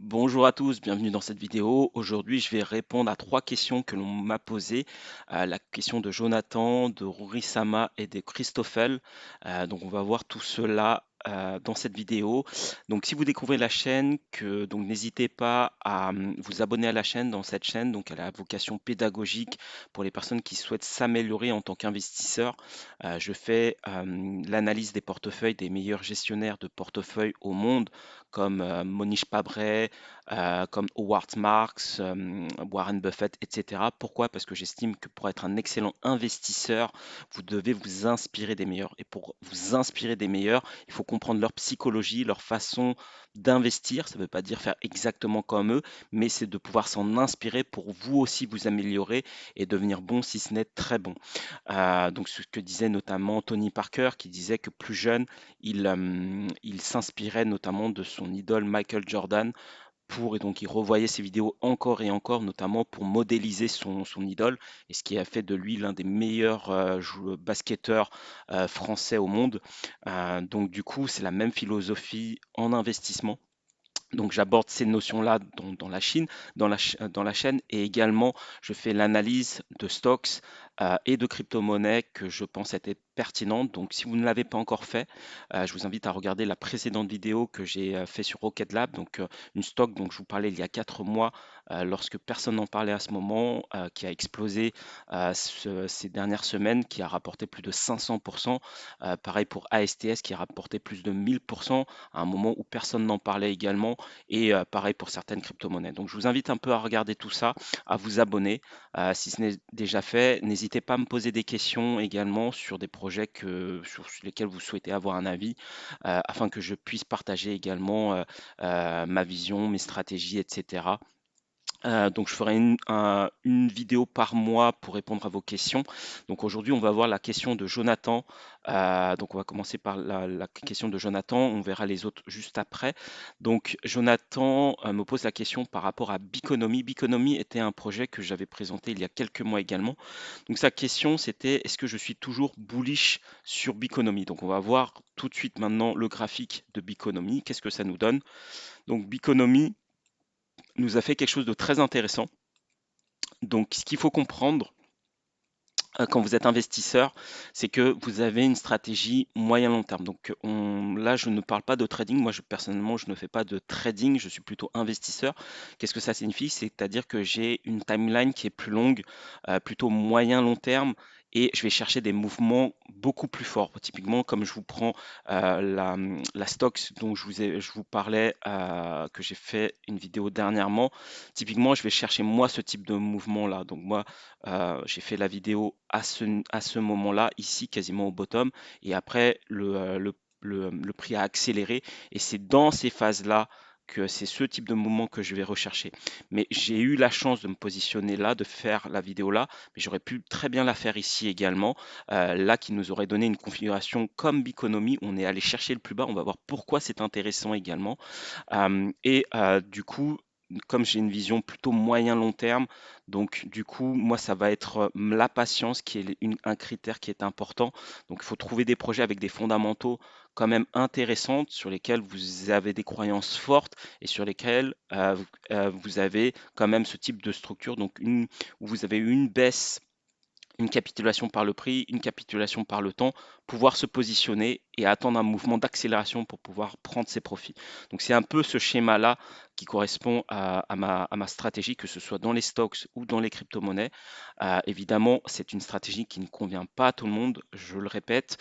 Bonjour à tous, bienvenue dans cette vidéo. Aujourd'hui, je vais répondre à trois questions que l'on m'a posées. La question de Jonathan, de Rory-sama et de Christoffel. Donc, on va voir tout cela dans cette vidéo. Donc, si vous découvrez la chaîne, donc n'hésitez pas à vous abonner à la chaîne. Dans cette chaîne, donc, elle a vocation pédagogique pour les personnes qui souhaitent s'améliorer en tant qu'investisseur. Je fais l'analyse des portefeuilles des meilleurs gestionnaires de portefeuilles au monde, comme Monish Pabray, comme Howard Marks, Warren Buffett, etc. Pourquoi? Parce que j'estime que pour être un excellent investisseur, vous devez vous inspirer des meilleurs. Et pour vous inspirer des meilleurs, il faut comprendre leur psychologie, leur façon d'investir. Ça ne veut pas dire faire exactement comme eux, mais c'est de pouvoir s'en inspirer pour vous aussi vous améliorer et devenir bon, si ce n'est très bon. Donc ce que disait notamment Tony Parker, qui disait que plus jeune, il s'inspirait notamment de son idole Michael Jordan et donc il revoyait ses vidéos encore et encore, notamment pour modéliser son idole, et ce qui a fait de lui l'un des meilleurs basketteurs français au monde. Donc du coup, c'est la même philosophie en investissement. Donc j'aborde ces notions-là dans la Chine, dans la chaîne, et également je fais l'analyse de stocks et de crypto-monnaies que je pense être pertinente. Donc si vous ne l'avez pas encore fait, je vous invite à regarder la précédente vidéo que j'ai fait sur Rocket Lab, donc une stock dont je vous parlais il y a 4 mois, lorsque personne n'en parlait à ce moment, qui a explosé ces dernières semaines, qui a rapporté plus de 500%. Pareil pour ASTS qui a rapporté plus de 1000% à un moment où personne n'en parlait également, et pareil pour certaines crypto-monnaies. Donc je vous invite un peu à regarder tout ça, à vous abonner si ce n'est déjà fait. N'hésitez pas à me poser des questions également sur des projets sur lesquels vous souhaitez avoir un avis, afin que je puisse partager également ma vision, mes stratégies, etc. Donc je ferai une vidéo par mois pour répondre à vos questions. Donc aujourd'hui, on va voir la question de Jonathan. Donc on va commencer par la question de Jonathan, on verra les autres juste après. Donc Jonathan me pose la question par rapport à Biconomy. Biconomy était un projet que j'avais présenté il y a quelques mois également. Donc sa question, c'était: est-ce que je suis toujours bullish sur Biconomy? Donc on va voir tout de suite maintenant le graphique de Biconomy. Qu'est-ce que ça nous donne? Donc Biconomy nous a fait quelque chose de très intéressant. Donc, ce qu'il faut comprendre quand vous êtes investisseur, c'est que vous avez une stratégie moyen-long terme. Donc, là, je ne parle pas de trading. Moi, personnellement, je ne fais pas de trading. Je suis plutôt investisseur. Qu'est-ce que ça signifie? C'est-à-dire que j'ai une timeline qui est plus longue, plutôt moyen-long terme. Et je vais chercher des mouvements beaucoup plus forts. Typiquement, comme je vous prends la stocks dont je vous parlais, que j'ai fait une vidéo dernièrement. Typiquement, je vais chercher moi ce type de mouvement-là. Donc moi, j'ai fait la vidéo à ce moment-là, ici, quasiment au bottom, et après, le prix a accéléré, et c'est dans ces phases-là que c'est ce type de mouvement que je vais rechercher. Mais j'ai eu la chance de me positionner là, de faire la vidéo là, mais j'aurais pu très bien la faire ici également, là qui nous aurait donné une configuration comme Biconomy. On est allé chercher le plus bas, on va voir pourquoi c'est intéressant également. Du coup, comme j'ai une vision plutôt moyen-long terme, donc du coup, moi, ça va être la patience qui est un critère qui est important. Donc, il faut trouver des projets avec des fondamentaux quand même intéressantes, sur lesquels vous avez des croyances fortes et sur lesquels vous avez quand même ce type de structure, donc où vous avez une baisse, une capitulation par le prix, une capitulation par le temps, pouvoir se positionner et attendre un mouvement d'accélération pour pouvoir prendre ses profits. Donc c'est un peu ce schéma-là qui correspond à ma stratégie, que ce soit dans les stocks ou dans les crypto-monnaies. Évidemment, c'est une stratégie qui ne convient pas à tout le monde, je le répète.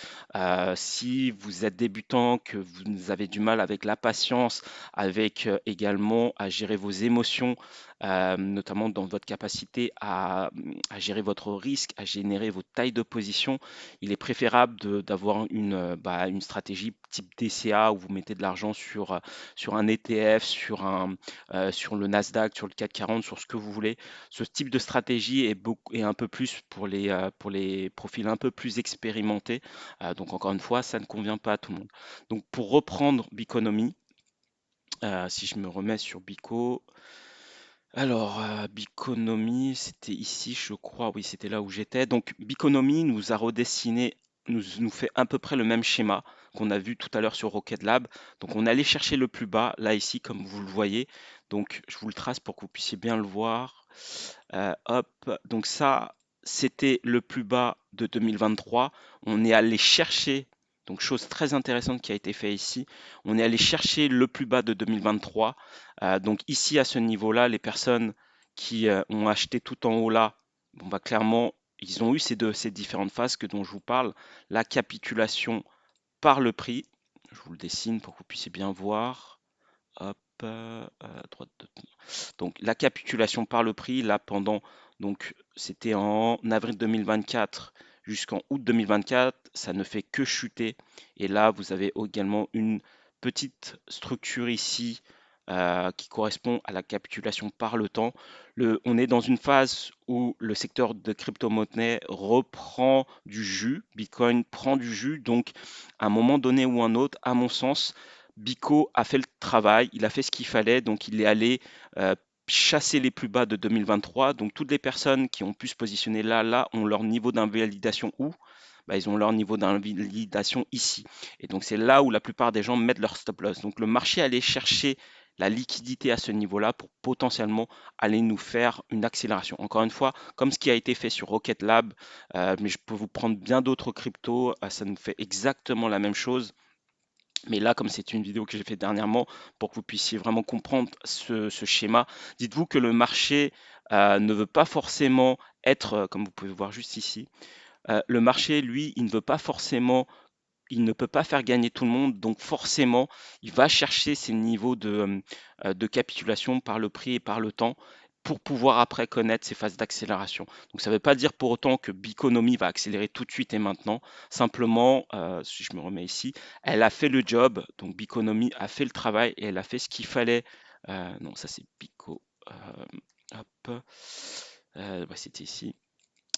Si vous êtes débutant, que vous avez du mal avec la patience, avec également à gérer vos émotions, notamment dans votre capacité à gérer votre risque, à générer vos tailles de position, il est préférable d'avoir une stratégie type DCA, où vous mettez de l'argent sur un ETF, sur le Nasdaq, sur le CAC 40, sur ce que vous voulez. Ce type de stratégie est un peu plus pour les profils un peu plus expérimentés. Donc encore une fois, ça ne convient pas à tout le monde. Donc pour reprendre Biconomy, si je me remets sur Bico, alors, Biconomy, c'était ici, je crois, oui, c'était là où j'étais. Donc, Biconomy nous a redessiné nous fait à peu près le même schéma qu'on a vu tout à l'heure sur Rocket Lab. Donc on est allé chercher le plus bas, là ici, comme vous le voyez. Donc je vous le trace pour que vous puissiez bien le voir. Hop, donc ça, c'était le plus bas de 2023. On est allé chercher, donc chose très intéressante qui a été fait ici, on est allé chercher le plus bas de 2023. Donc ici, à ce niveau-là, les personnes qui ont acheté tout en haut là, bon, bah, clairement, ils ont eu ces différentes phases dont je vous parle. La capitulation par le prix, je vous le dessine pour que vous puissiez bien voir. Hop, droite de donc la capitulation par le prix, là pendant, donc c'était en avril 2024 jusqu'en août 2024, ça ne fait que chuter. Et là, vous avez également une petite structure ici qui correspond à la capitulation par le temps. On est dans une phase où le secteur de crypto-monnaie reprend du jus, Bitcoin prend du jus, donc à un moment donné ou un autre, à mon sens, Bico a fait le travail, il a fait ce qu'il fallait, donc il est allé euh, chasser les plus bas de 2023. Donc toutes les personnes qui ont pu se positionner là ont leur niveau d'invalidation où? Bah, ils ont leur niveau d'invalidation ici. Et donc c'est là où la plupart des gens mettent leur stop loss. Donc le marché allait chercher la liquidité à ce niveau-là pour potentiellement aller nous faire une accélération. Encore une fois, comme ce qui a été fait sur Rocket Lab, mais je peux vous prendre bien d'autres cryptos, ça nous fait exactement la même chose. Mais là, comme c'est une vidéo que j'ai fait dernièrement, pour que vous puissiez vraiment comprendre ce schéma, dites-vous que le marché ne veut pas forcément être, comme vous pouvez voir juste ici, le marché, lui, il ne veut pas forcément, il ne peut pas faire gagner tout le monde, donc forcément, il va chercher ces niveaux de capitulation par le prix et par le temps pour pouvoir après connaître ces phases d'accélération. Donc ça ne veut pas dire pour autant que Biconomy va accélérer tout de suite et maintenant. Simplement, si je me remets ici, elle a fait le job, donc Biconomy a fait le travail et elle a fait ce qu'il fallait. Non, ça c'est Bico. Hop, ouais, c'était ici.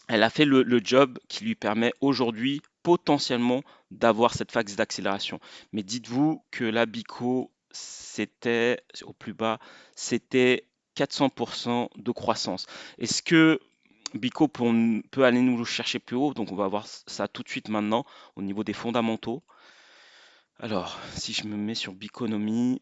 Elle a fait le job qui lui permet aujourd'hui potentiellement d'avoir cette phase d'accélération. Mais dites-vous que la Bico, c'était au plus bas, c'était 400% de croissance. Est-ce que Bico peut aller nous le chercher plus haut? Donc on va voir ça tout de suite maintenant au niveau des fondamentaux. Alors, si je me mets sur Biconomy,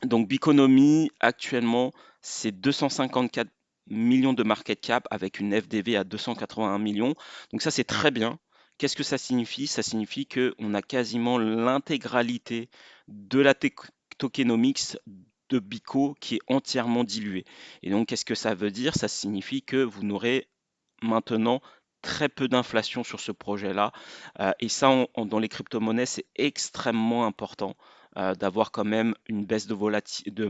donc Biconomy actuellement c'est 254 millions de market cap avec une FDV à 281 millions. Donc ça c'est très bien. Qu'est-ce que ça signifie? Ça signifie qu'on a quasiment l'intégralité de la tokenomics de Bico qui est entièrement diluée. Et donc qu'est-ce que ça veut dire? Ça signifie que vous n'aurez maintenant très peu d'inflation sur ce projet-là. Et ça, dans les crypto-monnaies, c'est extrêmement important d'avoir quand même une baisse de volatilité,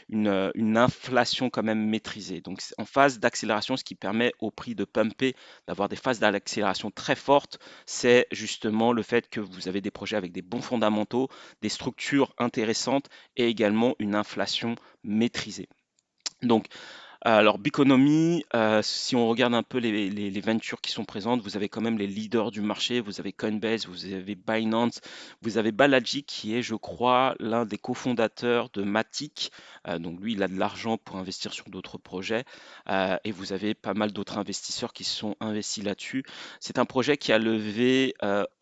une inflation quand même maîtrisée. Donc en phase d'accélération, ce qui permet au prix de pumper, d'avoir des phases d'accélération très fortes, c'est justement le fait que vous avez des projets avec des bons fondamentaux, des structures intéressantes et également une inflation maîtrisée. Donc alors, Biconomy, si on regarde un peu les ventures qui sont présentes, vous avez quand même les leaders du marché. Vous avez Coinbase, vous avez Binance, vous avez Balaji qui est, je crois, l'un des cofondateurs de Matic. Donc lui, il a de l'argent pour investir sur d'autres projets. Et vous avez pas mal d'autres investisseurs qui se sont investis là-dessus. C'est un projet qui a levé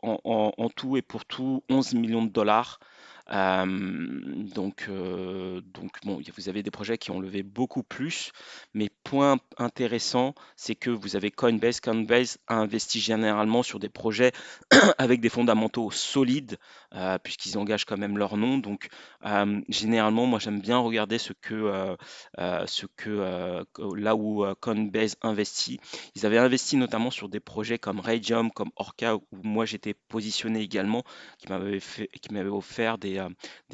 en tout et pour tout 11 millions de dollars. Donc bon, vous avez des projets qui ont levé beaucoup plus, mais point intéressant, c'est que vous avez Coinbase. Coinbase a investi généralement sur des projets avec des fondamentaux solides, puisqu'ils engagent quand même leur nom. Donc, généralement, moi, j'aime bien regarder là où Coinbase investit. Ils avaient investi notamment sur des projets comme Raydium, comme Orca, où moi j'étais positionné également, qui m'avaient offert des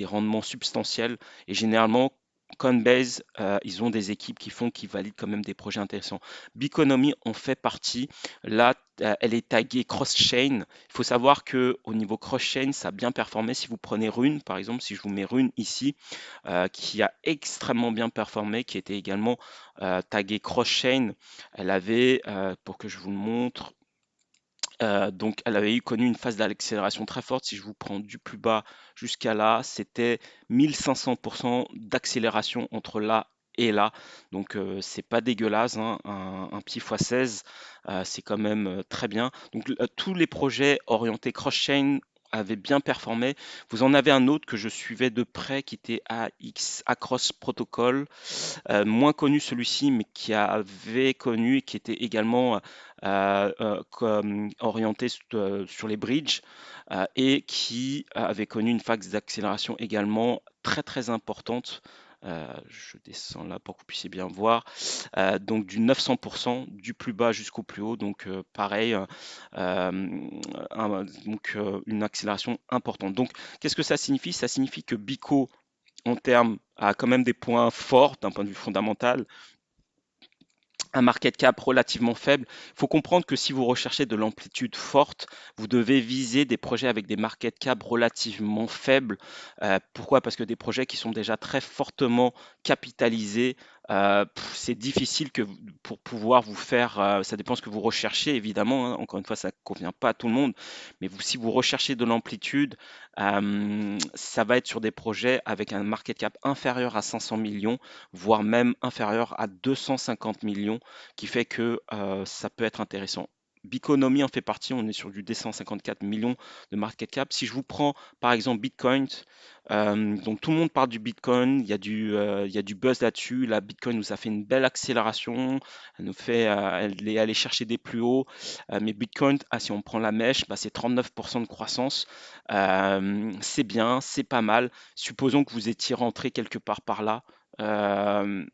rendements substantiels. Et généralement, Coinbase, ils ont des équipes qui valident quand même des projets intéressants. Biconomy en fait partie. Là, elle est taguée cross-chain. Il faut savoir que au niveau cross-chain, ça a bien performé. Si vous prenez Rune, par exemple, si je vous mets Rune ici, qui a extrêmement bien performé, qui était également taguée cross-chain, elle avait, pour que je vous le montre, donc elle avait connu une phase d'accélération très forte. Si je vous prends du plus bas jusqu'à là, c'était 1500% d'accélération entre là est là. Donc c'est pas dégueulasse, hein, un petit x16, c'est quand même très bien. Donc tous les projets orientés cross-chain avaient bien performé. Vous en avez un autre que je suivais de près qui était AX, Across Protocol, moins connu celui-ci, mais qui avait connu et qui était également orienté sur les bridges et qui avait connu une phase d'accélération également très très importante. Je descends là pour que vous puissiez bien voir. Donc du 900%, du plus bas jusqu'au plus haut. Donc pareil, une accélération importante. Donc qu'est-ce que ça signifie? Ça signifie que Bico en termes a quand même des points forts d'un point de vue fondamental, un market cap relativement faible. Il faut comprendre que si vous recherchez de l'amplitude forte, vous devez viser des projets avec des market cap relativement faibles. Pourquoi? Parce que des projets qui sont déjà très fortement capitalisés, c'est difficile pour pouvoir vous faire, ça dépend ce que vous recherchez évidemment, hein. Encore une fois, ça ne convient pas à tout le monde, mais si vous recherchez de l'amplitude, ça va être sur des projets avec un market cap inférieur à 500 millions, voire même inférieur à 250 millions, qui fait que ça peut être intéressant. Biconomy en fait partie, on est sur du D154 millions de market cap. Si je vous prends par exemple Bitcoin, donc tout le monde parle du Bitcoin, il y a du buzz là-dessus. La Bitcoin nous a fait une belle accélération, elle est allée chercher des plus hauts, mais Bitcoin, si on prend la mèche, bah, c'est 39% de croissance. C'est bien, c'est pas mal. Supposons que vous étiez rentré quelque part par là. euh,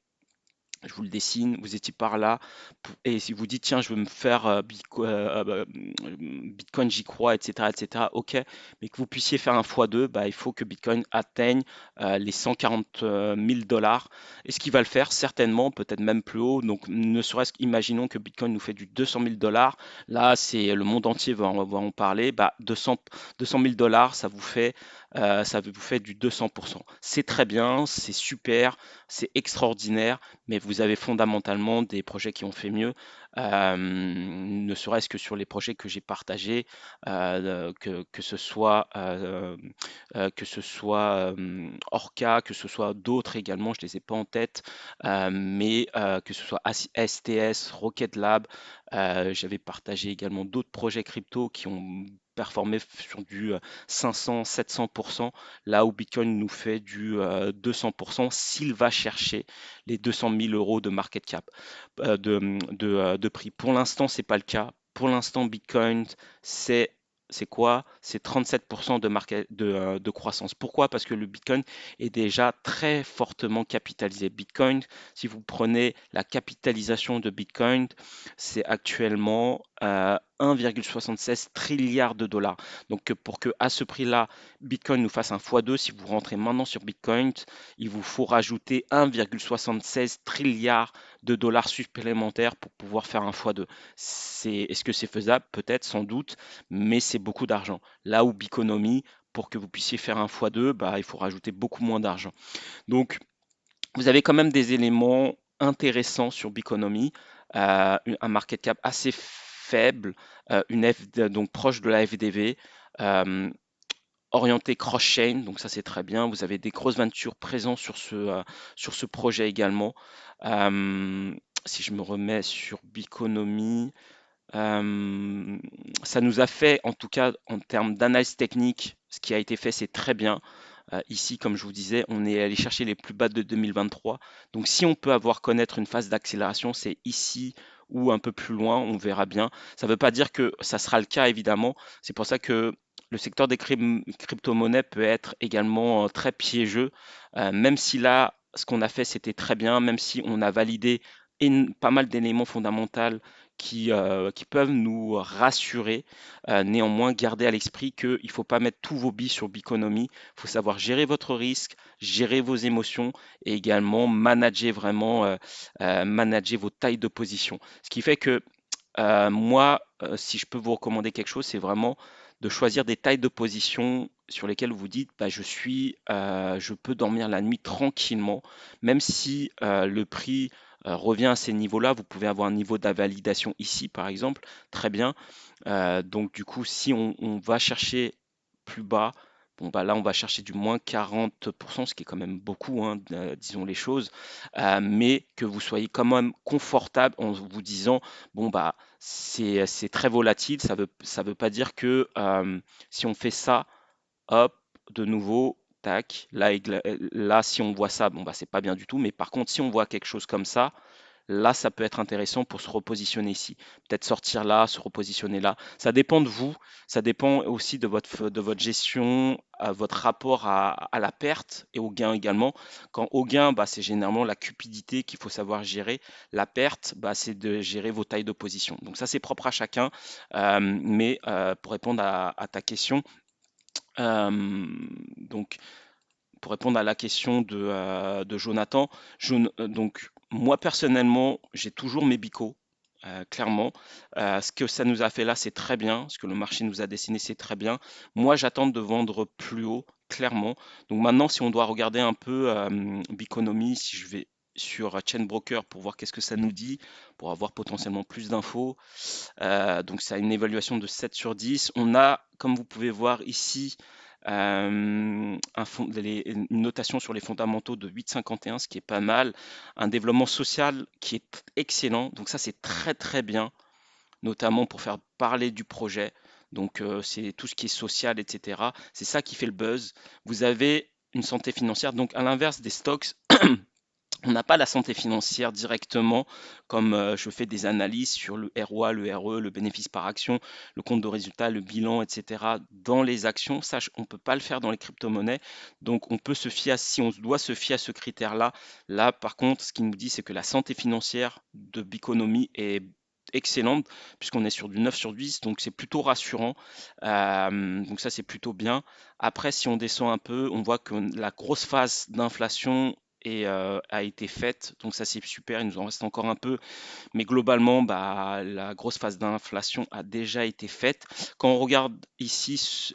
je vous le dessine, vous étiez par là, et si vous dites, tiens, je veux me faire Bitcoin, j'y crois, etc., ok, mais que vous puissiez faire un x2, bah, il faut que Bitcoin atteigne les 140 000 dollars. Est-ce qu'il va le faire? Certainement, peut-être même plus haut. Donc, ne serait-ce qu'imaginons que Bitcoin nous fait du 200 000 dollars. Là, c'est le monde entier va en parler. Bah, 200 000 dollars, ça vous fait du 200%. C'est très bien, c'est super, c'est extraordinaire, mais vous avez fondamentalement des projets qui ont fait mieux, ne serait-ce que sur les projets que j'ai partagés, que ce soit Orca, que ce soit d'autres également, je ne les ai pas en tête, mais que ce soit STS, Rocket Lab, j'avais partagé également d'autres projets crypto qui ont performé sur du 500, 700%, là où Bitcoin nous fait du 200% s'il va chercher les 200 000 euros de market cap, de prix. Pour l'instant, c'est pas le cas. Pour l'instant, Bitcoin, c'est c'est quoi? C'est 37% de croissance. Pourquoi? Parce que le Bitcoin est déjà très fortement capitalisé. Bitcoin, si vous prenez la capitalisation de Bitcoin, c'est actuellement 1,76 trilliard de dollars. Donc pour que à ce prix-là, Bitcoin nous fasse un x2, si vous rentrez maintenant sur Bitcoin, il vous faut rajouter 1,76 trilliard de dollars supplémentaires pour pouvoir faire un x2. Est-ce que c'est faisable? Peut-être, sans doute, mais c'est beaucoup d'argent. Là où Biconomy, pour que vous puissiez faire un x2, bah, il faut rajouter beaucoup moins d'argent. Donc, vous avez quand même des éléments intéressants sur Biconomy, un market cap assez faible, donc proche de la FDV, euh, orienté cross-chain, donc ça c'est très bien. Vous avez des grosses ventures présentes sur ce projet également. Euh, si je me remets sur Biconomy, euh, ça nous a fait, en tout cas en termes d'analyse technique, ce qui a été fait, c'est très bien. Ici, comme je vous disais, on est allé chercher les plus bas de 2023. Donc, si on peut avoir connaître une phase d'accélération, c'est ici ou un peu plus loin, on verra bien. Ça ne veut pas dire que ça sera le cas, évidemment. C'est pour ça que le secteur des crypto-monnaies peut être également très piégeux, même si là, ce qu'on a fait, c'était très bien, même si on a validé pas mal d'éléments fondamentaux qui peuvent nous rassurer. Néanmoins, gardez à l'esprit qu'il ne faut pas mettre tous vos billes sur Biconomy. Il faut savoir gérer votre risque, gérer vos émotions et également manager vos tailles de position. Ce qui fait que moi, si je peux vous recommander quelque chose, c'est vraiment de choisir des tailles de position sur lesquelles vous dites, bah, je peux dormir la nuit tranquillement, même si le prix revient à ces niveaux-là. Vous pouvez avoir un niveau d'invalidation ici, par exemple, très bien. Donc du coup, si on va chercher plus bas, Bon, bah là, on va chercher du moins 40%, ce qui est quand même beaucoup, hein, disons les choses, mais que vous soyez quand même confortable en vous disant, bon, bah, c'est très volatile, ça veut pas dire que si on fait ça, hop, de nouveau, tac, là, si on voit ça, bon, bah, c'est pas bien du tout, mais par contre, si on voit quelque chose comme ça, là, ça peut être intéressant pour se repositionner ici. Peut-être sortir là, se repositionner là. Ça dépend de vous. Ça dépend aussi de votre gestion, votre rapport à la perte et au gain également. Quand au gain, bah, c'est généralement la cupidité qu'il faut savoir gérer. La perte, bah, c'est de gérer vos tailles de position. Donc ça, c'est propre à chacun. Mais pour répondre à ta question, donc pour répondre à la question de Jonathan, donc moi personnellement, j'ai toujours mes bicos, clairement. Ce que ça nous a fait là, c'est très bien. Ce que le marché nous a dessiné, c'est très bien. Moi, j'attends de vendre plus haut, clairement. Donc maintenant, si on doit regarder un peu Biconomy, si je vais sur Chain Broker pour voir qu'est-ce que ça nous dit, pour avoir potentiellement plus d'infos. Donc ça a une évaluation de 7 sur 10. On a, comme vous pouvez voir ici, une notation sur les fondamentaux de 8,51, ce qui est pas mal. Un développement social qui est excellent. Donc ça, c'est très très bien, notamment pour faire parler du projet. Donc c'est tout ce qui est social, etc. C'est ça qui fait le buzz. Vous avez une santé financière. Donc à l'inverse des stocks, on n'a pas la santé financière directement, comme je fais des analyses sur le ROA, le RE, le bénéfice par action, le compte de résultat, le bilan, etc. dans les actions. Ça, on ne peut pas le faire dans les crypto-monnaies. Donc, on peut se fier, si on doit se fier à ce critère-là, là, par contre, ce qu'il nous dit, c'est que la santé financière de Biconomy est excellente, puisqu'on est sur du 9 sur 10, donc c'est plutôt rassurant. Donc ça, c'est plutôt bien. Après, si on descend un peu, on voit que la grosse phase d'inflation a été faite. Donc ça, c'est super. Il nous en reste encore un peu. Mais globalement, bah, la grosse phase d'inflation a déjà été faite. Quand on regarde ici,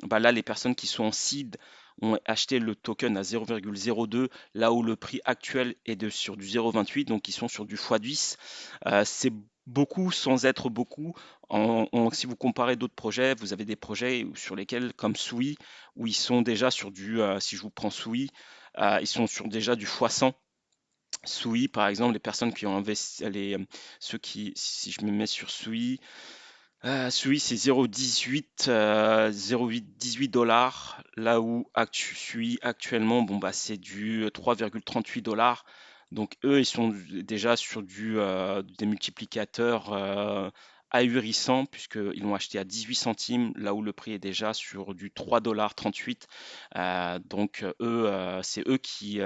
bah là, les personnes qui sont en seed ont acheté le token à 0,02, là où le prix actuel est sur du 0,28, donc ils sont sur du x10. C'est beaucoup sans être beaucoup. Si vous comparez d'autres projets, vous avez des projets sur lesquels, comme Sui, où ils sont déjà sur si je vous prends Sui, ils sont sur déjà du x100. Sui, par exemple, les personnes qui ont investi, ceux qui, si je me mets sur Sui, Sui c'est 0,18 0,18 dollars, là où Sui actuellement, bon bah c'est du 3,38 dollars. Donc eux, ils sont déjà sur des multiplicateurs ahurissants puisqu'ils l'ont acheté à 18 centimes, là où le prix est déjà sur du 3,38 $. Donc eux, c'est eux qui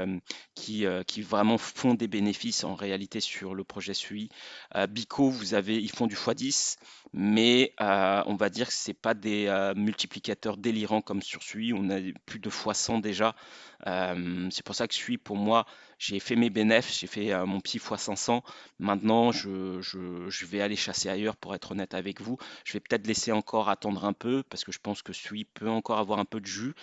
vraiment font des bénéfices en réalité sur le projet Sui. Bico, ils font du x10, mais on va dire que c'est pas des multiplicateurs délirants comme sur Sui. On a plus de x100 déjà. C'est pour ça que Sui, pour moi, j'ai fait mes bénéfices, j'ai fait mon petit x500. Maintenant, je vais aller chasser ailleurs pour être honnête avec vous. Je vais peut-être laisser encore attendre un peu parce que je pense que Sui peut encore avoir un peu de jus,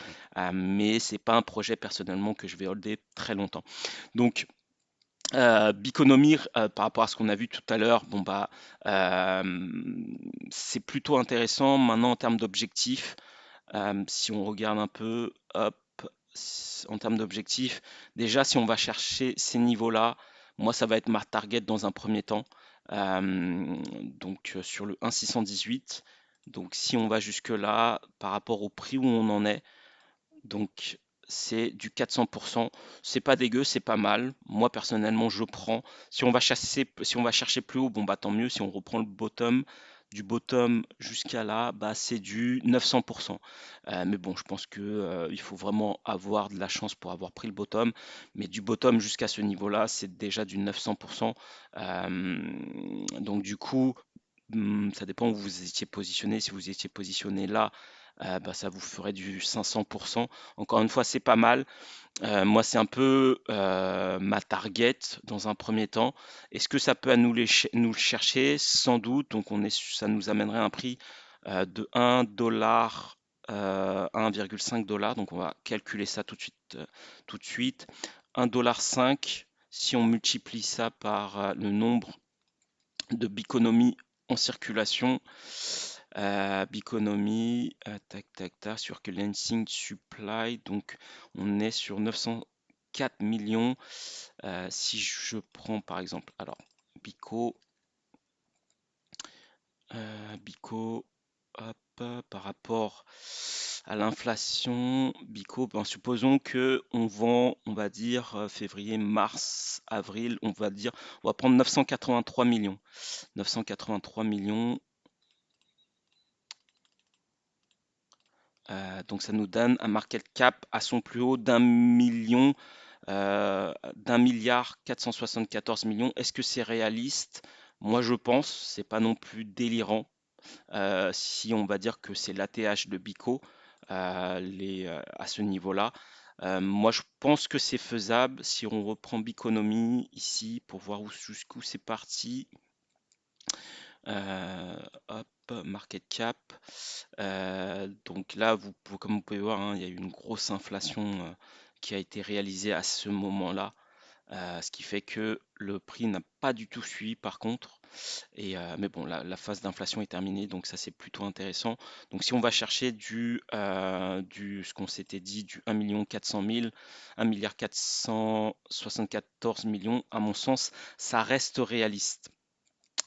mais c'est pas un projet personnellement que je vais holder très longtemps. Donc, Biconomy, par rapport à ce qu'on a vu tout à l'heure, bon bah, c'est plutôt intéressant. Maintenant, en termes d'objectifs, si on regarde un peu, hop, en termes d'objectifs, déjà, si on va chercher ces niveaux-là, moi, ça va être ma target dans un premier temps. Donc, sur le 1,618. Donc, si on va jusque-là, par rapport au prix où on en est, donc c'est du 400%. C'est pas dégueu, c'est pas mal. Moi personnellement, je prends. Si on va chercher plus haut, bon bah tant mieux. Si on reprend le bottom, du bottom jusqu'à là, bah c'est du 900%. Mais bon, je pense que il faut vraiment avoir de la chance pour avoir pris le bottom. Mais du bottom jusqu'à ce niveau-là, c'est déjà du 900%. Donc du coup, ça dépend où vous étiez positionné. Si vous étiez positionné là, bah, ça vous ferait du 500%. Encore une fois, c'est pas mal. Moi, c'est un peu ma target dans un premier temps. Est-ce que ça peut nous le chercher? Sans doute. Donc, ça nous amènerait un prix de 1 dollar, 1,5 dollars. Donc, on va calculer ça tout de suite. 1,5 $. Si on multiplie ça par le nombre de Biconomy en circulation, Biconomy, tac, tac, tac, sur que Lansing Supply, donc on est sur 904 millions. Si je prends par exemple, alors Bico, Bico, hop, par rapport à l'inflation, Bico, ben, supposons que on vend, on va dire février, mars, avril, on va prendre 983 millions. 983 millions, donc ça nous donne un market cap à son plus haut d'un milliard 474 millions. Est-ce que c'est réaliste? Moi je pense, c'est pas non plus délirant. Si on va dire que c'est l'ATH de Bico à ce niveau-là. Moi, je pense que c'est faisable si on reprend Biconomy ici pour voir jusqu'où c'est parti. Euh, Hop, market cap. Donc là, comme vous pouvez voir, hein, il y a eu une grosse inflation qui a été réalisée à ce moment-là, ce qui fait que le prix n'a pas du tout suivi par contre. Mais bon, la phase d'inflation est terminée, donc ça c'est plutôt intéressant. Donc si on va chercher ce qu'on s'était dit, du 1 400 000, 1 milliard 474 millions, à mon sens, ça reste réaliste.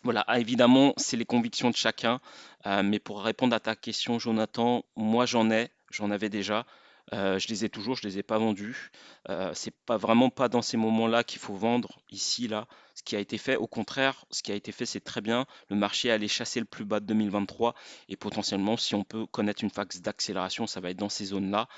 Voilà, évidemment, c'est les convictions de chacun, mais pour répondre à ta question, Jonathan, moi j'en avais déjà. Je les ai toujours, je les ai pas vendus. C'est pas vraiment pas dans ces moments-là qu'il faut vendre ici là. Ce qui a été fait, au contraire, ce qui a été fait, c'est très bien. Le marché allait chasser le plus bas de 2023 et potentiellement, si on peut connaître une phase d'accélération, ça va être dans ces zones-là.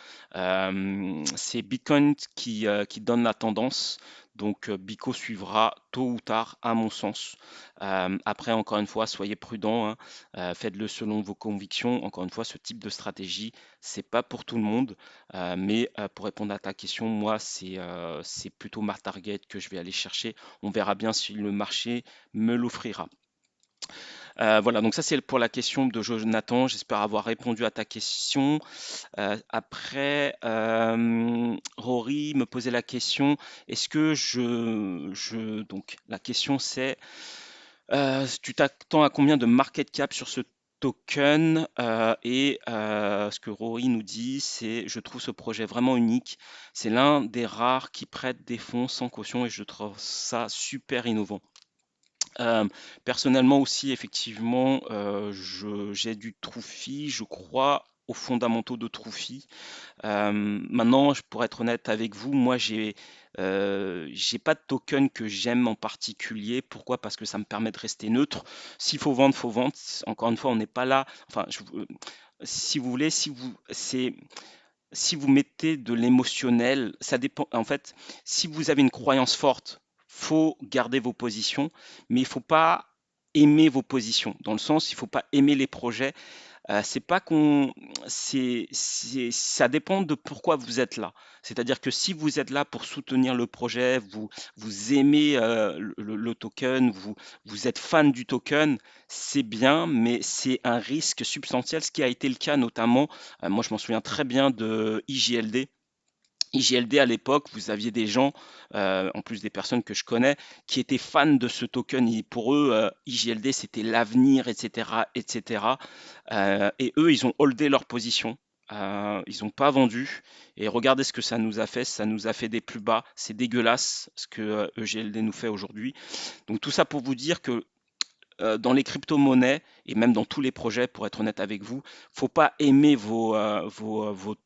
C'est Bitcoin qui donne la tendance. Donc, Bico suivra tôt ou tard, à mon sens. Après, encore une fois, soyez prudents, hein, faites-le selon vos convictions. Encore une fois, ce type de stratégie, c'est pas pour tout le monde. Mais pour répondre à ta question, moi, c'est plutôt ma target que je vais aller chercher. On verra bien si le marché me l'offrira. Voilà, donc ça c'est pour la question de Jonathan. J'espère avoir répondu à ta question. Après, Rory me posait la question, est-ce que donc la question c'est, tu t'attends à combien de market cap sur ce token? Ce que Rory nous dit, c'est, je trouve ce projet vraiment unique. C'est l'un des rares qui prête des fonds sans caution et je trouve ça super innovant. Euh, Personnellement aussi, effectivement, j'ai du Truffy, je crois aux fondamentaux de Truffy. Maintenant, pour être honnête avec vous, moi, j'ai pas de token que j'aime en particulier. Pourquoi? Parce que ça me permet de rester neutre. S'il faut vendre, faut vendre. Encore une fois, on n'est pas là. Enfin, si vous voulez, si vous mettez de l'émotionnel, ça dépend. En fait, si vous avez une croyance forte, faut garder vos positions, mais il faut pas aimer vos positions. Dans le sens, il faut pas aimer les projets. C'est pas qu'on ça dépend de pourquoi vous êtes là. C'est-à-dire que si vous êtes là pour soutenir le projet, vous aimez, le token, vous êtes fan du token, c'est bien, mais c'est un risque substantiel, ce qui a été le cas notamment, moi je m'en souviens très bien de IJLD. IGLD à l'époque, vous aviez des gens, en plus des personnes que je connais, qui étaient fans de ce token. Pour eux, IGLD, c'était l'avenir, etc., etc. Et eux, ils ont holdé leur position. Ils n'ont pas vendu. Et regardez ce que ça nous a fait. Ça nous a fait des plus bas. C'est dégueulasse ce que EGLD nous fait aujourd'hui. Donc tout ça pour vous dire que dans les crypto-monnaies et même dans tous les projets, pour être honnête avec vous, faut pas aimer vos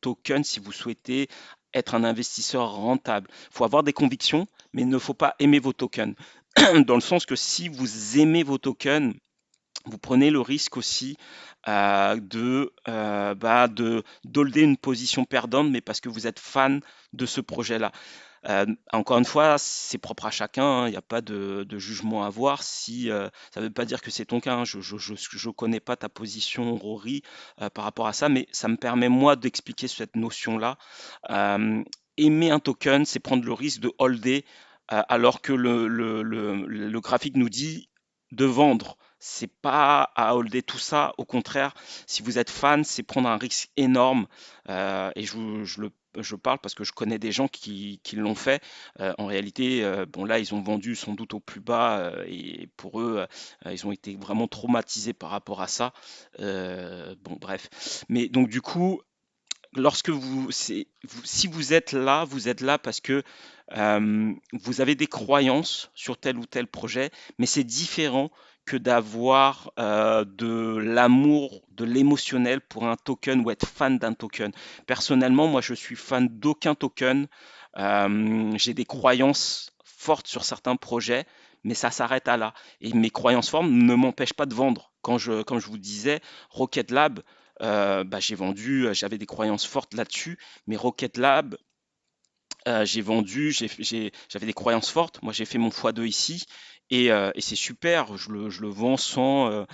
tokens si vous souhaitez être un investisseur rentable. Il faut avoir des convictions, mais il ne faut pas aimer vos tokens. Dans le sens que si vous aimez vos tokens, vous prenez le risque aussi de d'holder une position perdante, mais parce que vous êtes fan de ce projet-là. Encore une fois, c'est propre à chacun, hein, il n'y a pas de jugement à avoir. Si, ça ne veut pas dire que c'est ton cas, hein, je connais pas ta position, Rory, par rapport à ça, mais ça me permet, moi, d'expliquer cette notion-là. Hem, Aimer un token, c'est prendre le risque de holder, alors que le graphique nous dit de vendre. C'est pas à holder tout ça, au contraire, si vous êtes fan, c'est prendre un risque énorme, et je parle parce que je connais des gens qui l'ont fait. En réalité, bon là, ils ont vendu sans doute au plus bas et pour eux, ils ont été vraiment traumatisés par rapport à ça. Bon, bref. Mais donc du coup, lorsque si vous êtes là parce que vous avez des croyances sur tel ou tel projet, mais c'est différent que d'avoir de l'amour, de l'émotionnel pour un token ou être fan d'un token. Personnellement, moi, je suis fan d'aucun token. J'ai des croyances fortes sur certains projets, mais ça s'arrête à là. Et mes croyances fortes ne m'empêchent pas de vendre. Comme je vous disais, Rocket Lab, bah, j'ai vendu, j'avais des croyances fortes là-dessus, mais Rocket Lab, j'ai vendu, j'avais des croyances fortes. Moi, j'ai fait mon x2 ici et c'est super. Je le vends sans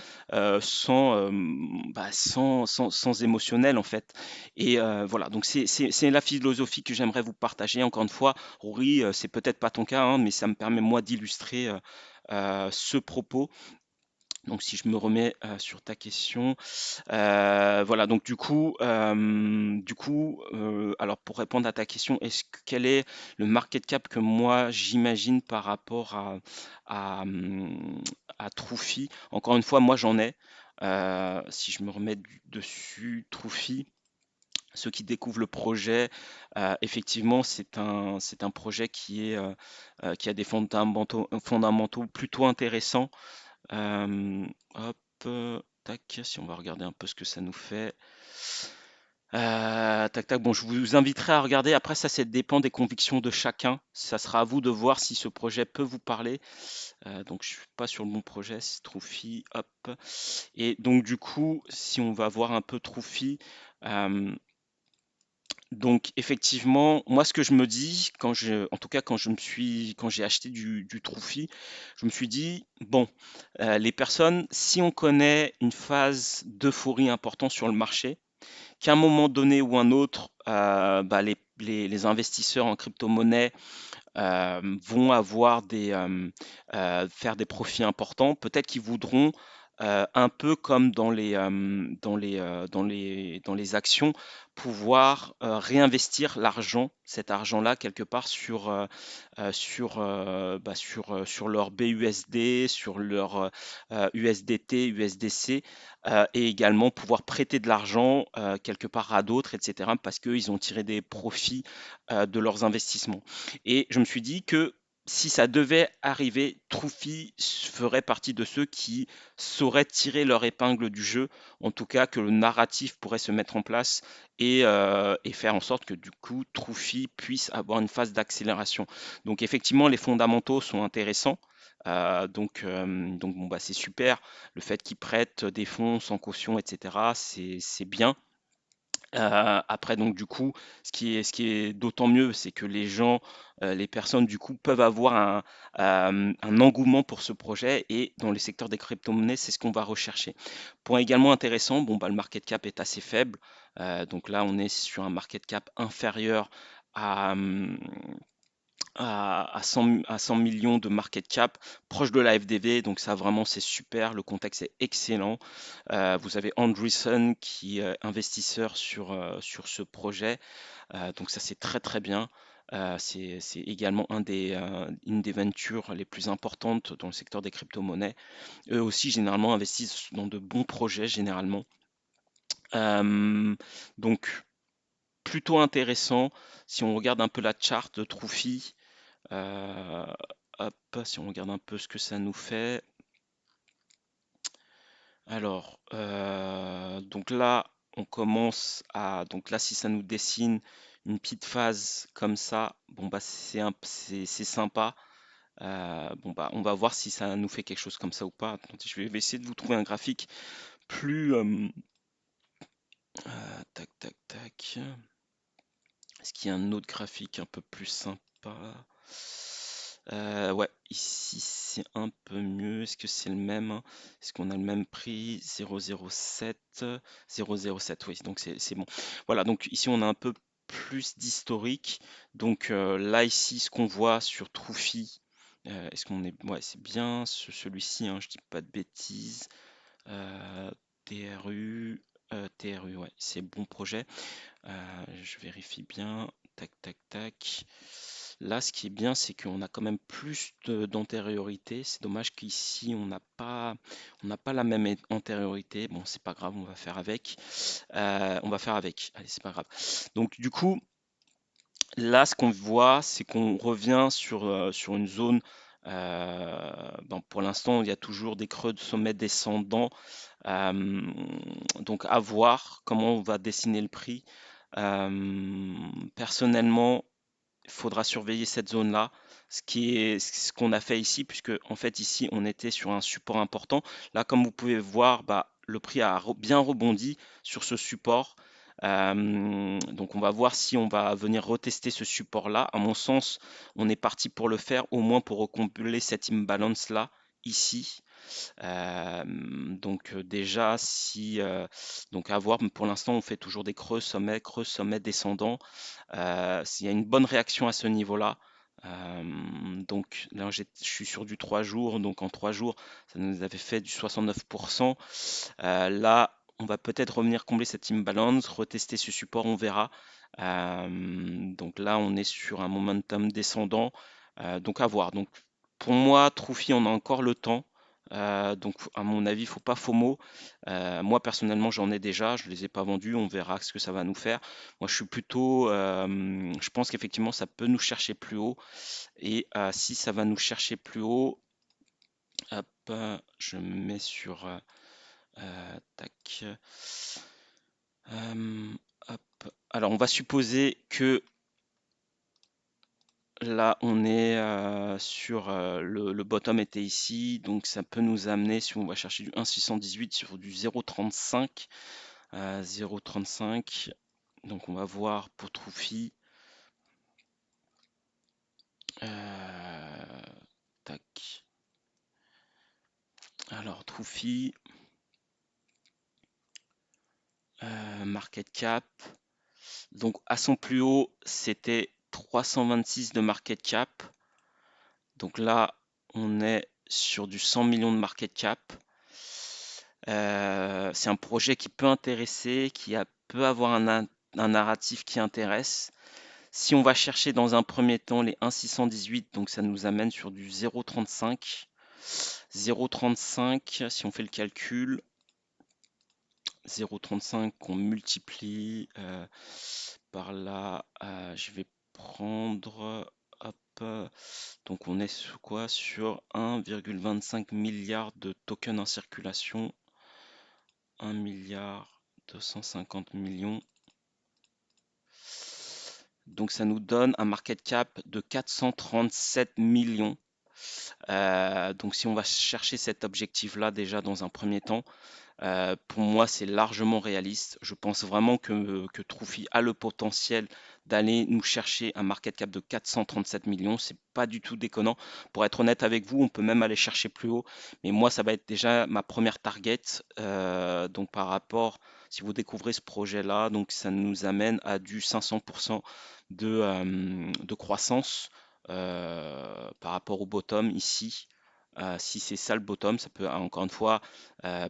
émotionnel en fait. Et voilà, donc c'est la philosophie que j'aimerais vous partager. Encore une fois, Rory, c'est peut-être pas ton cas, hein, mais ça me permet moi d'illustrer ce propos. Donc si je me remets sur ta question, voilà, donc alors pour répondre à ta question, quel est le market cap que moi j'imagine par rapport à, hum, à Truffy? Encore une fois, moi j'en ai. Si je me remets dessus, Truffy, ceux qui découvrent le projet, effectivement, c'est un projet qui a des fondamentaux plutôt intéressants. Hop, tac, si on va regarder un peu ce que ça nous fait. Tac, tac. Bon, je vous inviterai à regarder. Après, ça dépend des convictions de chacun. Ça sera à vous de voir si ce projet peut vous parler. Donc, je suis pas sur le bon projet. C'est Trophy. Hop. Et donc, du coup, si on va voir un peu Trophy, euh, donc effectivement, moi ce que je me dis en tout cas quand j'ai acheté du Trophy, je me suis dit bon, les personnes, si on connaît une phase d'euphorie importante sur le marché, qu'à un moment donné ou un autre, bah, les investisseurs en crypto-monnaie vont avoir faire des profits importants, peut-être qu'ils voudront un peu comme dans les actions, pouvoir réinvestir cet argent-là quelque part sur leur BUSD, sur leur USDT, USDC, et également pouvoir prêter de l'argent quelque part à d'autres, etc., parce qu'ils ont tiré des profits de leurs investissements. Et je me suis dit que si ça devait arriver, Troufi ferait partie de ceux qui sauraient tirer leur épingle du jeu, en tout cas que le narratif pourrait se mettre en place et faire en sorte que du coup Troufi puisse avoir une phase d'accélération. Donc effectivement, les fondamentaux sont intéressants. Donc bon, bah, c'est super. Le fait qu'ils prêtent des fonds sans caution, etc., c'est bien. Après donc du coup, ce qui est d'autant mieux, c'est que les personnes du coup peuvent avoir un engouement pour ce projet et dans les secteurs des crypto-monnaies, c'est ce qu'on va rechercher. Point également intéressant, bon bah le market cap est assez faible, donc là on est sur un market cap inférieur à, hum, à 100 millions de market cap, proche de la FDV, donc ça vraiment c'est super, le contexte est excellent. Vous avez Andreessen qui est investisseur sur ce projet, donc ça c'est très très bien. C'est également une des ventures les plus importantes dans le secteur des crypto-monnaies. Eux aussi généralement investissent dans de bons projets généralement. Euh, donc plutôt intéressant. Si on regarde un peu la charte de Truffy, euh, hop, si on regarde un peu ce que ça nous fait. Alors, donc là, on commence à. Donc là, si ça nous dessine une petite phase comme ça, bon bah c'est sympa. Bon bah on va voir si ça nous fait quelque chose comme ça ou pas. Attendez, je vais essayer de vous trouver un graphique plus. Tac tac tac. Est-ce qu'il y a un autre graphique un peu plus sympa? Ouais, ici c'est un peu mieux. Est-ce que c'est le même? Est-ce qu'on a le même prix? 007, 007, oui, donc c'est bon. Voilà, donc ici on a un peu plus d'historique. Donc là, ici, ce qu'on voit sur Truffy, est-ce qu'on est. Ouais, c'est bien celui-ci, hein, je dis pas de bêtises. TRU, TRU, ouais, c'est bon projet. Je vérifie bien. Tac, tac, tac. Là, ce qui est bien, c'est qu'on a quand même plus d'antériorité. C'est dommage qu'ici, on n'a pas la même antériorité. Bon, c'est pas grave, on va faire avec. On va faire avec. Allez, c'est pas grave. Donc, du coup, là, ce qu'on voit, c'est qu'on revient sur une zone. Pour l'instant, il y a toujours des creux de sommet descendants. Euh, donc, à voir comment on va dessiner le prix. Personnellement, il faudra surveiller cette zone-là, ce qu'on a fait ici, puisque en fait ici on était sur un support important. Là, comme vous pouvez voir, le prix a bien rebondi sur ce support. Donc on va voir si on va venir retester ce support-là. À mon sens, on est parti pour le faire, au moins pour recombler cette imbalance-là ici. Déjà, si donc à voir, mais pour l'instant on fait toujours des creux, sommet descendants. S'il y a une bonne réaction à ce niveau-là, donc là je suis sur du 3 jours, donc en 3 jours ça nous avait fait du 69%. Là on va peut-être revenir combler cette imbalance, retester ce support, on verra. Donc là on est sur un momentum descendant, donc à voir. Donc pour moi, Troufi, on a encore le temps. Donc, à mon avis, il ne faut pas FOMO. Moi, personnellement, j'en ai déjà. Je ne les ai pas vendus. On verra ce que ça va nous faire. Moi, je suis plutôt. Je pense qu'effectivement, ça peut nous chercher plus haut. Et si ça va nous chercher plus haut, hop, je me mets sur. Tac. Hop. Alors, on va supposer que là, on est sur le bottom était ici, donc ça peut nous amener, si on va chercher du 1,618 sur du 0,35, 0,35. Donc on va voir pour Troufi. Tac. Alors Troufi, market cap. Donc à son plus haut, c'était 326 de market cap. Donc là, on est sur du 100 millions de market cap. C'est un projet qui peut intéresser, peut avoir un narratif qui intéresse. Si on va chercher dans un premier temps les 1,618, donc ça nous amène sur du 0,35. 0,35, si on fait le calcul, 0,35 qu'on multiplie par là, je vais prendre, hop, donc on est sur quoi? Sur 1,25 milliard de tokens en circulation. 1 milliard 250 millions. Donc ça nous donne un market cap de 437 millions. Donc si on va chercher cet objectif-là déjà dans un premier temps, pour moi c'est largement réaliste. Je pense vraiment que Troufi a le potentiel d'aller nous chercher un market cap de 437 millions. C'est pas du tout déconnant. Pour être honnête avec vous, on peut même aller chercher plus haut. Mais moi, ça va être déjà ma première target. Donc par rapport, si vous découvrez ce projet-là, donc ça nous amène à du 500% de croissance par rapport au bottom ici. Si c'est ça le bottom, ça peut encore une fois,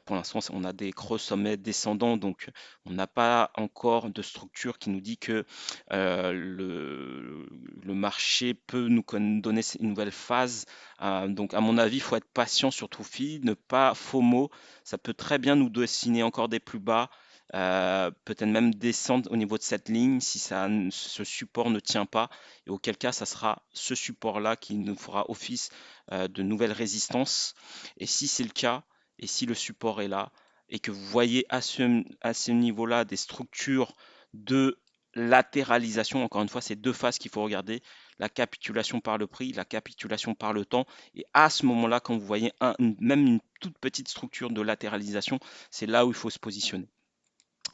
pour l'instant, on a des creux sommets descendants, donc on n'a pas encore de structure qui nous dit que le marché peut nous donner une nouvelle phase. Donc, à mon avis, il faut être patient sur Troufi, ne pas FOMO. Ça peut très bien nous dessiner encore des plus bas. Peut-être même descendre au niveau de cette ligne si ce support ne tient pas, et auquel cas ça sera ce support-là qui nous fera office de nouvelles résistances. Et si c'est le cas, et si le support est là, et que vous voyez à ce niveau-là des structures de latéralisation, encore une fois, c'est deux phases qu'il faut regarder, la capitulation par le prix, la capitulation par le temps, et à ce moment-là, quand vous voyez même une toute petite structure de latéralisation, c'est là où il faut se positionner.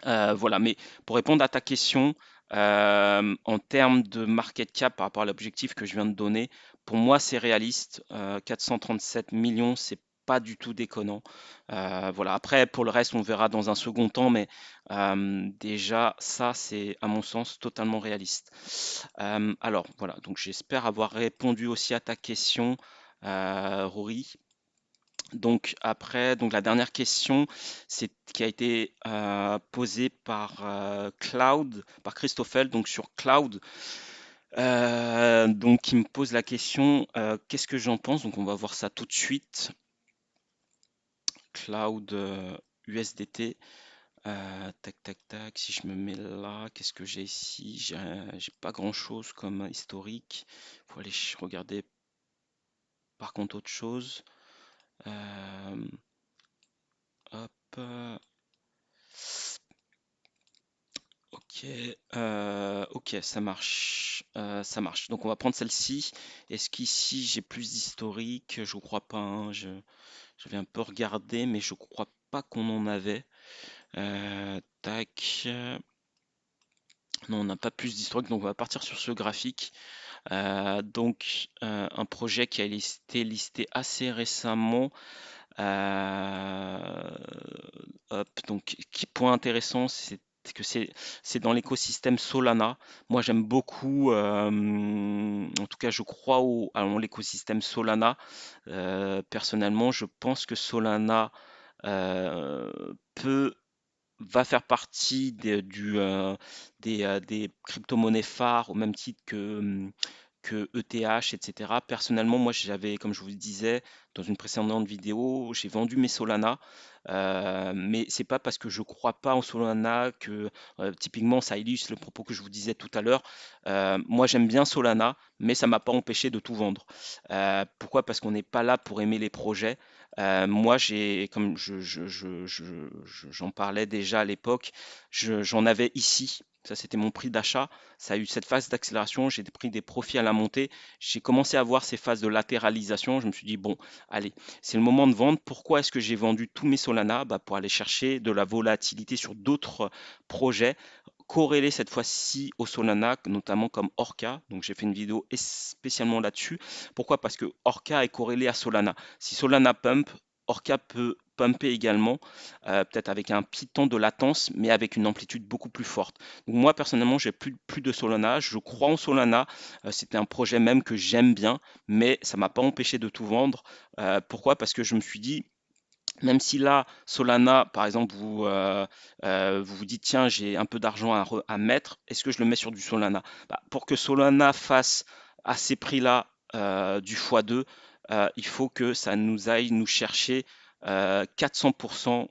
Voilà, mais pour répondre à ta question, en termes de market cap par rapport à l'objectif que je viens de donner, pour moi c'est réaliste. 437 millions, c'est pas du tout déconnant. Voilà, après pour le reste, on verra dans un second temps, mais déjà ça c'est à mon sens totalement réaliste. Alors voilà, donc j'espère avoir répondu aussi à ta question, Rory. Donc après, donc la dernière question, c'est qui a été posée par Cloud, par Christoffel, donc sur Cloud. Donc il me pose la question, qu'est-ce que j'en pense? Donc on va voir ça tout de suite. Cloud USDT. Tac, tac, tac. Si je me mets là, qu'est-ce que j'ai ici? J'ai pas grand-chose comme historique. Faut aller regarder par contre autre chose. Euh, hop. Ok, ok, ça marche, ça marche. Donc on va prendre celle-ci. Est-ce qu'ici j'ai plus d'historique? Je crois pas, hein. J'avais un peu regardé, mais je crois pas qu'on en avait. Tac. Non, on n'a pas plus d'historique, donc on va partir sur ce graphique. Un projet qui a été listé assez récemment. Euh, Hop, donc, point intéressant, c'est que c'est dans l'écosystème Solana. Moi, j'aime beaucoup, en tout cas, je crois à l'écosystème Solana. Personnellement, je pense que Solana euh, peut va faire partie des crypto-monnaies phares au même titre que ETH, etc. Personnellement, moi, j'avais, comme je vous le disais dans une précédente vidéo, j'ai vendu mes Solana, mais c'est pas parce que je crois pas en Solana que typiquement ça illustre le propos que je vous disais tout à l'heure. Moi, j'aime bien Solana, mais ça m'a pas empêché de tout vendre. Pourquoi? Parce qu'on n'est pas là pour aimer les projets. Moi, comme j'en parlais déjà à l'époque, j'en avais ici. Ça, c'était mon prix d'achat. Ça a eu cette phase d'accélération. J'ai pris des profits à la montée. J'ai commencé à voir ces phases de latéralisation. Je me suis dit, bon, allez, c'est le moment de vendre. Pourquoi est-ce que j'ai vendu tous mes Solana? Bah, pour aller chercher de la volatilité sur d'autres projets corrélés cette fois-ci au Solana, notamment comme Orca. Donc j'ai fait une vidéo spécialement là-dessus. Pourquoi? Parce que Orca est corrélé à Solana. Si Solana pump, Orca peut pumper également, peut-être avec un petit temps de latence, mais avec une amplitude beaucoup plus forte. Donc moi personnellement, j'ai plus de Solana. Je crois en Solana. C'était un projet même que j'aime bien, mais ça m'a pas empêché de tout vendre. Pourquoi? Parce que je me suis dit, même si là, Solana, par exemple, vous vous dites, tiens, j'ai un peu d'argent à mettre, est-ce que je le mets sur du Solana? Bah, pour que Solana fasse à ces prix-là du x2, il faut que ça nous aille nous chercher 400%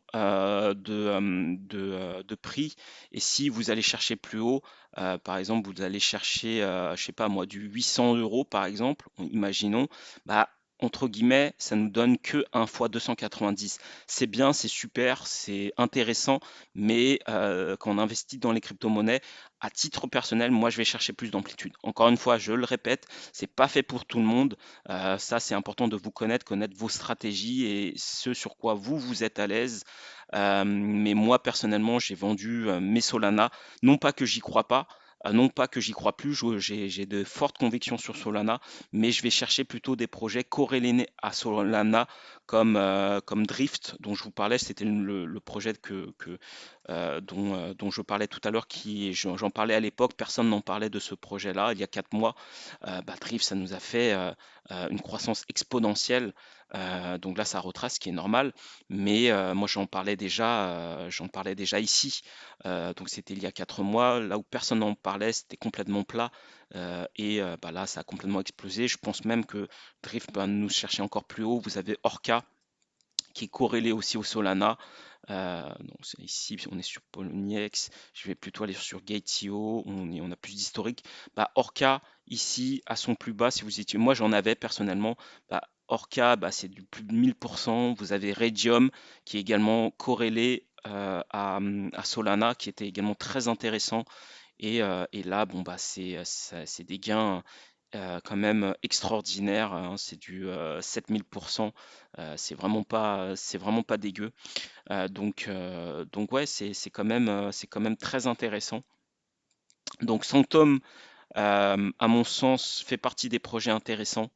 de prix. Et si vous allez chercher plus haut, par exemple, vous allez chercher, je sais pas moi, du 800 euros, par exemple, imaginons, bah, entre guillemets, ça nous donne que 1 fois 290. C'est bien, c'est super, c'est intéressant, mais quand on investit dans les crypto-monnaies, à titre personnel, moi, je vais chercher plus d'amplitude. Encore une fois, je le répète, c'est pas fait pour tout le monde. Ça, c'est important de vous connaître vos stratégies et ce sur quoi vous êtes à l'aise. Mais moi, personnellement, j'ai vendu mes Solana. Non pas que j'y crois pas, non pas que j'y crois plus, j'ai de fortes convictions sur Solana, mais je vais chercher plutôt des projets corrélés à Solana comme Drift, dont je vous parlais. C'était le projet dont je parlais tout à l'heure, j'en parlais à l'époque, personne n'en parlait de ce projet-là, il y a 4 mois. Bah, Drift, ça nous a fait une croissance exponentielle. Donc là, ça retrace, ce qui est normal. Mais moi, j'en parlais déjà ici. Donc c'était il y a 4 mois, là où personne n'en parlait, c'était complètement plat. Bah, là, ça a complètement explosé. Je pense même que Drift va nous chercher encore plus haut. Vous avez Orca qui est corrélé aussi au Solana. Donc ici, on est sur Poloniex. Je vais plutôt aller sur Gate.io. On a plus d'historique. Bah, Orca, ici, à son plus bas, si vous étiez. Moi, j'en avais personnellement. Bah, Orca, bah, c'est du plus de 1000%. Vous avez Radium qui est également corrélé à Solana, qui était également très intéressant. Et là, bon, bah, c'est des gains quand même extraordinaires, hein. C'est du 7000%. C'est vraiment pas dégueu. Donc ouais, c'est quand même très intéressant. Donc Sanctum, à mon sens, fait partie des projets intéressants.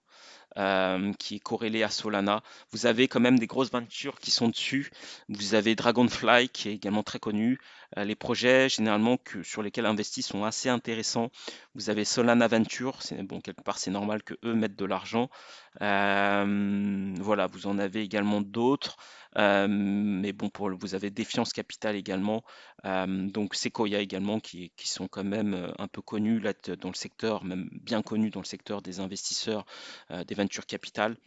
qui est corrélé à Solana. Vous avez quand même des grosses ventures qui sont dessus. Vous avez Dragonfly qui est également très connu. Les projets généralement sur lesquels investissent sont assez intéressants. Vous avez Solana Venture, bon, quelque part c'est normal que eux mettent de l'argent. Voilà, vous en avez également d'autres. Mais bon, vous avez Défiance Capital également. Donc Sequoia également, qui sont quand même un peu connus là, dans le secteur, même bien connus dans le secteur des investisseurs, des venture capital.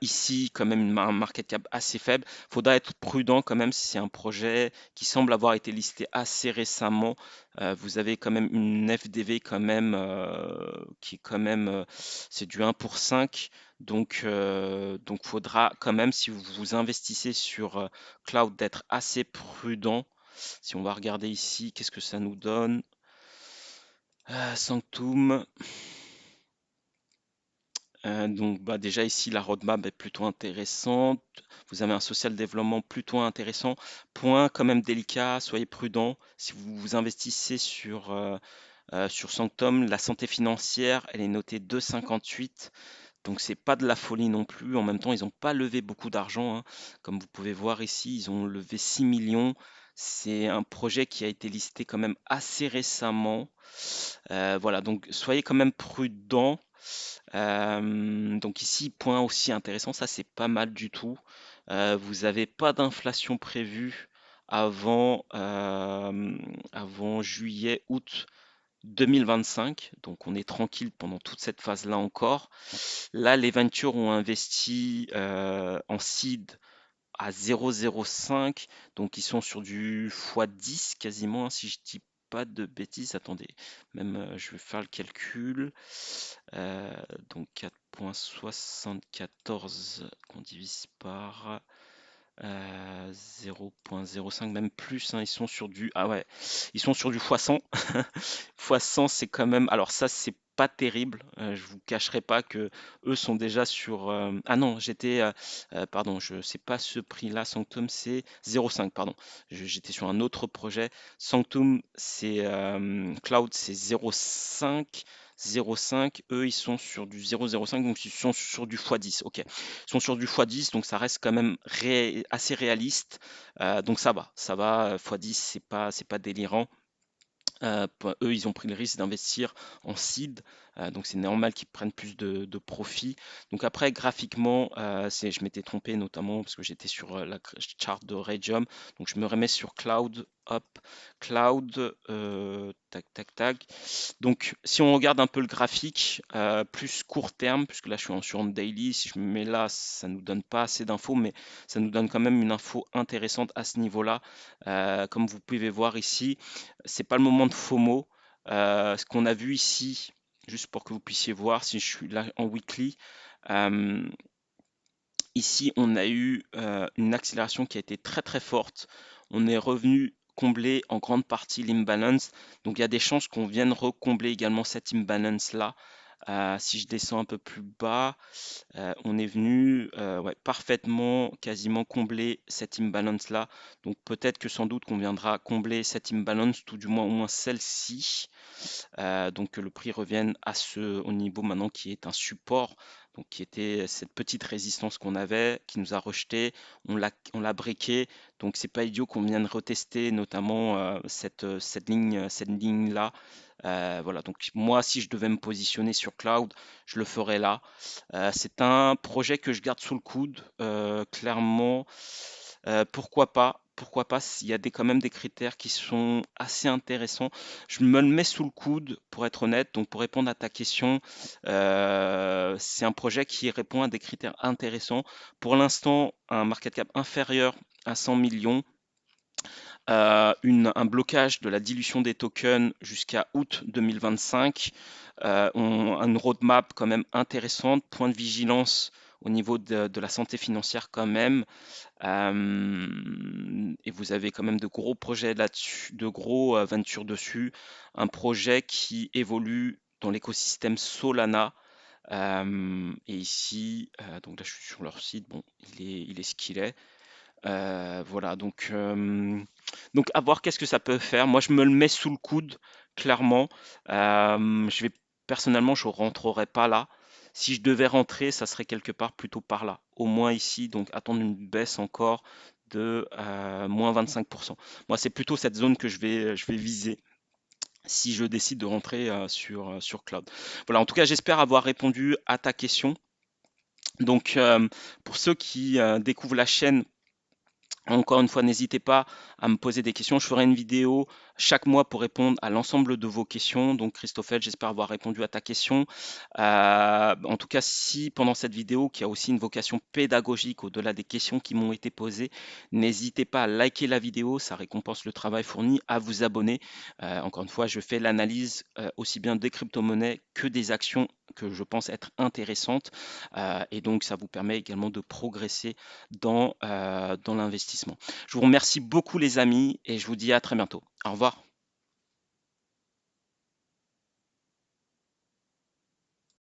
Ici, quand même, un market cap assez faible. Faudra être prudent quand même si c'est un projet qui semble avoir été listé assez récemment. Vous avez quand même une FDV quand même qui est quand même, c'est du 1 pour 5. Donc faudra quand même, si vous investissez sur Cloud, d'être assez prudent. Si on va regarder ici, qu'est-ce que ça nous donne? Sanctum. Donc bah, déjà ici la roadmap est plutôt intéressante. Vous avez un social développement plutôt intéressant. Point quand même délicat, soyez prudent. Si vous investissez sur Sanctum, la santé financière, elle est notée 2,58. Donc c'est pas de la folie non plus. En même temps, ils n'ont pas levé beaucoup d'argent, hein. Comme vous pouvez voir ici, ils ont levé 6 millions. C'est un projet qui a été listé quand même assez récemment. Voilà, donc soyez quand même prudent. Donc ici, point aussi intéressant, ça c'est pas mal du tout. Vous n'avez pas d'inflation prévue avant, avant juillet, août 2025. Donc on est tranquille pendant toute cette phase-là encore. Là, les ventures ont investi en seed à 0,05. Donc ils sont sur du x10 quasiment, hein, si je dis pas de bêtises. Attendez, même je vais faire le calcul. Euh, donc 4,74 qu'on divise par 0,05, même plus, hein, ils sont sur du ah ouais, ils sont sur du x100. x100, c'est quand même, alors ça c'est pas terrible, je vous cacherai pas que eux sont déjà sur ah non, pardon, je sais pas ce prix-là. Sanctum c'est 0,5, pardon. J'étais sur un autre projet. Sanctum c'est Cloud, c'est 0,5. 0,5, eux ils sont sur du 0,05, donc ils sont sur du x10. Ok, ils sont sur du x10, donc ça reste quand même assez réaliste. Donc ça va, x10, c'est pas délirant. Eux, ils ont pris le risque d'investir en seed, donc c'est normal qu'ils prennent plus de profit. Donc après, graphiquement, je m'étais trompé notamment parce que j'étais sur la chart de Radium, donc je me remets sur Cloud, hop, Cloud, tac, tac, tac. Donc si on regarde un peu le graphique, plus court terme, puisque là je suis sur un daily, si je me mets là, ça nous donne pas assez d'infos, mais ça nous donne quand même une info intéressante à ce niveau-là. Comme vous pouvez voir ici, c'est pas le moment de FOMO. Ce qu'on a vu ici, juste pour que vous puissiez voir, si je suis là en weekly, euh, ici on a eu une accélération qui a été très très forte. On est revenu combler en grande partie l'imbalance. Donc il y a des chances qu'on vienne recombler également cette imbalance là. Si je descends un peu plus bas, on est venu ouais, parfaitement, quasiment combler cette imbalance-là. Donc peut-être que sans doute qu'on viendra combler cette imbalance, tout du moins au moins celle-ci. Donc que le prix revienne au niveau maintenant qui est un support, donc qui était cette petite résistance qu'on avait, qui nous a rejeté, on l'a breaké. Donc c'est pas idiot qu'on vienne retester notamment cette ligne-là. Voilà, donc moi si je devais me positionner sur Cloud, je le ferais là. C'est un projet que je garde sous le coude, clairement. Pourquoi pas? Pourquoi pas? S'il y a quand même des critères qui sont assez intéressants. Je me le mets sous le coude, pour être honnête. Donc, pour répondre à ta question, c'est un projet qui répond à des critères intéressants. Pour l'instant, un market cap inférieur à 100 millions, un blocage de la dilution des tokens jusqu'à août 2025, une roadmap quand même intéressante, point de vigilance au niveau de la santé financière quand même. Et vous avez quand même de gros projets là-dessus, de gros ventures dessus. Un projet qui évolue dans l'écosystème Solana. Et ici, donc là je suis sur leur site, bon, il est ce qu'il est. Voilà, donc à voir qu'est-ce que ça peut faire. Moi, je me le mets sous le coude, clairement. Je vais personnellement, je rentrerai pas là. Si je devais rentrer, ça serait quelque part plutôt par là, au moins ici, donc attendre une baisse encore de moins 25%. Moi, c'est plutôt cette zone que je vais viser si je décide de rentrer sur Cloud. Voilà, en tout cas, j'espère avoir répondu à ta question. Donc, pour ceux qui découvrent la chaîne, encore une fois, n'hésitez pas à me poser des questions. Je ferai une vidéo chaque mois pour répondre à l'ensemble de vos questions. Donc, Christophel, j'espère avoir répondu à ta question. En tout cas, si pendant cette vidéo, qui a aussi une vocation pédagogique au-delà des questions qui m'ont été posées, n'hésitez pas à liker la vidéo. Ça récompense le travail fourni, à vous abonner. Encore une fois, je fais l'analyse aussi bien des crypto-monnaies que des actions que je pense être intéressantes. Et donc, ça vous permet également de progresser dans l'investissement. Je vous remercie beaucoup les amis et je vous dis à très bientôt. Au revoir.